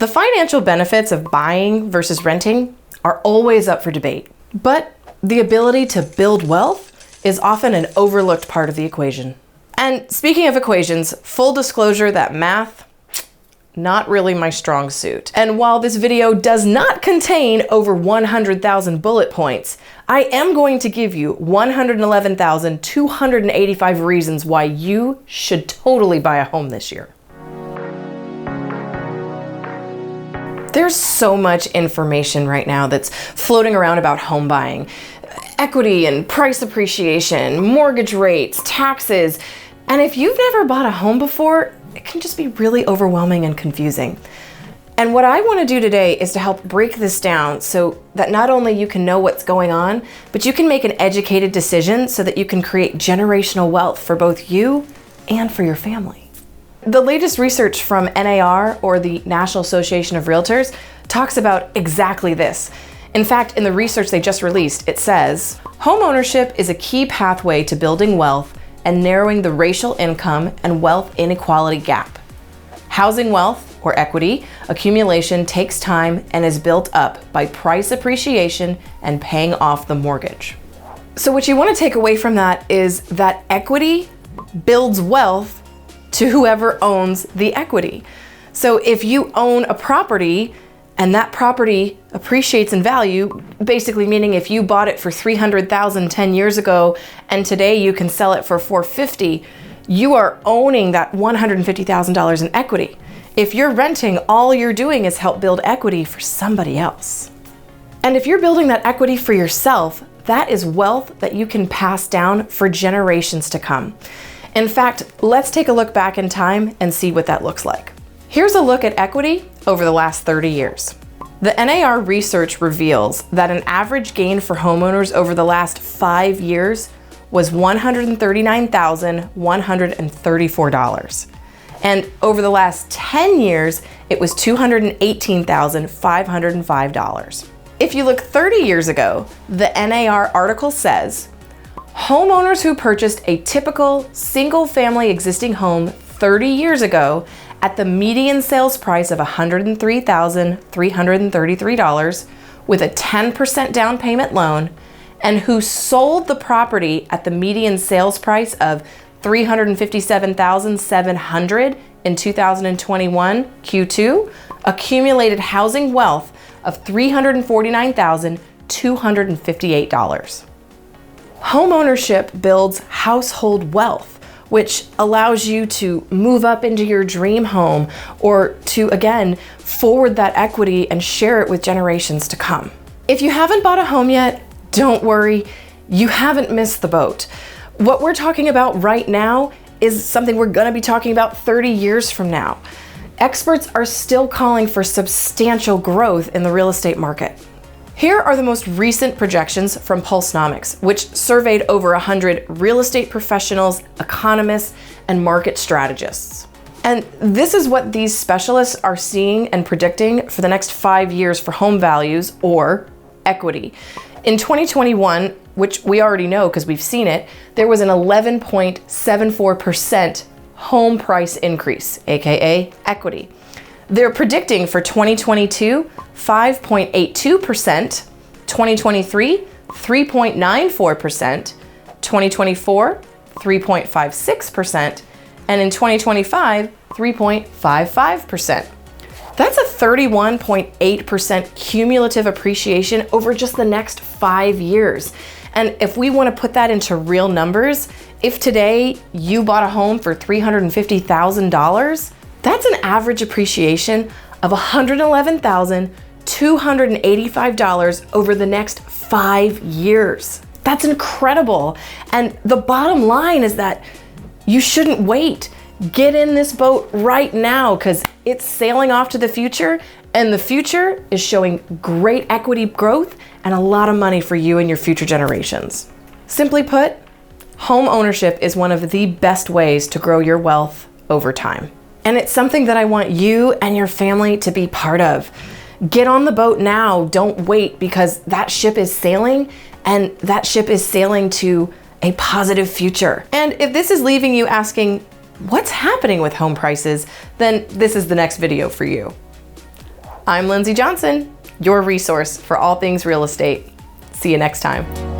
The financial benefits of buying versus renting are always up for debate, but the ability to build wealth is often an overlooked part of the equation. And speaking of equations, full disclosure that math, not really my strong suit. And while this video does not contain over 100,000 bullet points, I am going to give you 111,285 reasons why you should totally buy a home this year. There's so much information right now that's floating around about home buying. Equity and price appreciation, mortgage rates, taxes. And if you've never bought a home before, it can just be really overwhelming and confusing. And what I want to do today is to help break this down so that not only you can know what's going on, but you can make an educated decision so that you can create generational wealth for both you and for your family. The latest research from NAR, or the National Association of Realtors, talks about exactly this. In fact, in the research they just released, it says, homeownership is a key pathway to building wealth and narrowing the racial income and wealth inequality gap. Housing wealth, or equity, accumulation takes time and is built up by price appreciation and paying off the mortgage. So what you want to take away from that is that equity builds wealth to whoever owns the equity. So if you own a property and that property appreciates in value, basically meaning if you bought it for $300,000 10 years ago and today you can sell it for $450,000, you are owning that $150,000 in equity. If you're renting, all you're doing is help build equity for somebody else. And if you're building that equity for yourself, that is wealth that you can pass down for generations to come. In fact, let's take a look back in time and see what that looks like. Here's a look at equity over the last 30 years. The NAR research reveals that an average gain for homeowners over the last 5 years was $139,134. And over the last 10 years, it was $218,505. If you look 30 years ago, the NAR article says, homeowners who purchased a typical single-family existing home 30 years ago at the median sales price of $103,333 with a 10% down payment loan, and who sold the property at the median sales price of $357,700 in 2021 Q2, accumulated housing wealth of $349,258. Homeownership builds household wealth, which allows you to move up into your dream home or to, again, forward that equity and share it with generations to come. If you haven't bought a home yet, don't worry, you haven't missed the boat. What we're talking about right now is something we're going to be talking about 30 years from now. Experts are still calling for substantial growth in the real estate market. Here are the most recent projections from Pulsenomics, which surveyed over 100 real estate professionals, economists, and market strategists. And this is what these specialists are seeing and predicting for the next 5 years for home values, or equity. In 2021, which we already know because we've seen it, there was an 11.74% home price increase, aka equity. They're predicting for 2022, 5.82%, 2023, 3.94%, 2024, 3.56%, and in 2025, 3.55%. That's a 31.8% cumulative appreciation over just the next 5 years. And if we want to put that into real numbers, if today you bought a home for $350,000, that's an average appreciation of $111,285 over the next 5 years. That's incredible. And the bottom line is that you shouldn't wait. Get in this boat right now because it's sailing off to the future, and the future is showing great equity growth and a lot of money for you and your future generations. Simply put, home ownership is one of the best ways to grow your wealth over time. And it's something that I want you and your family to be part of. Get on the boat now, don't wait, because that ship is sailing, and that ship is sailing to a positive future. And if this is leaving you asking, what's happening with home prices, then this is the next video for you. I'm Lindsey Johnson, your resource for all things real estate. See you next time.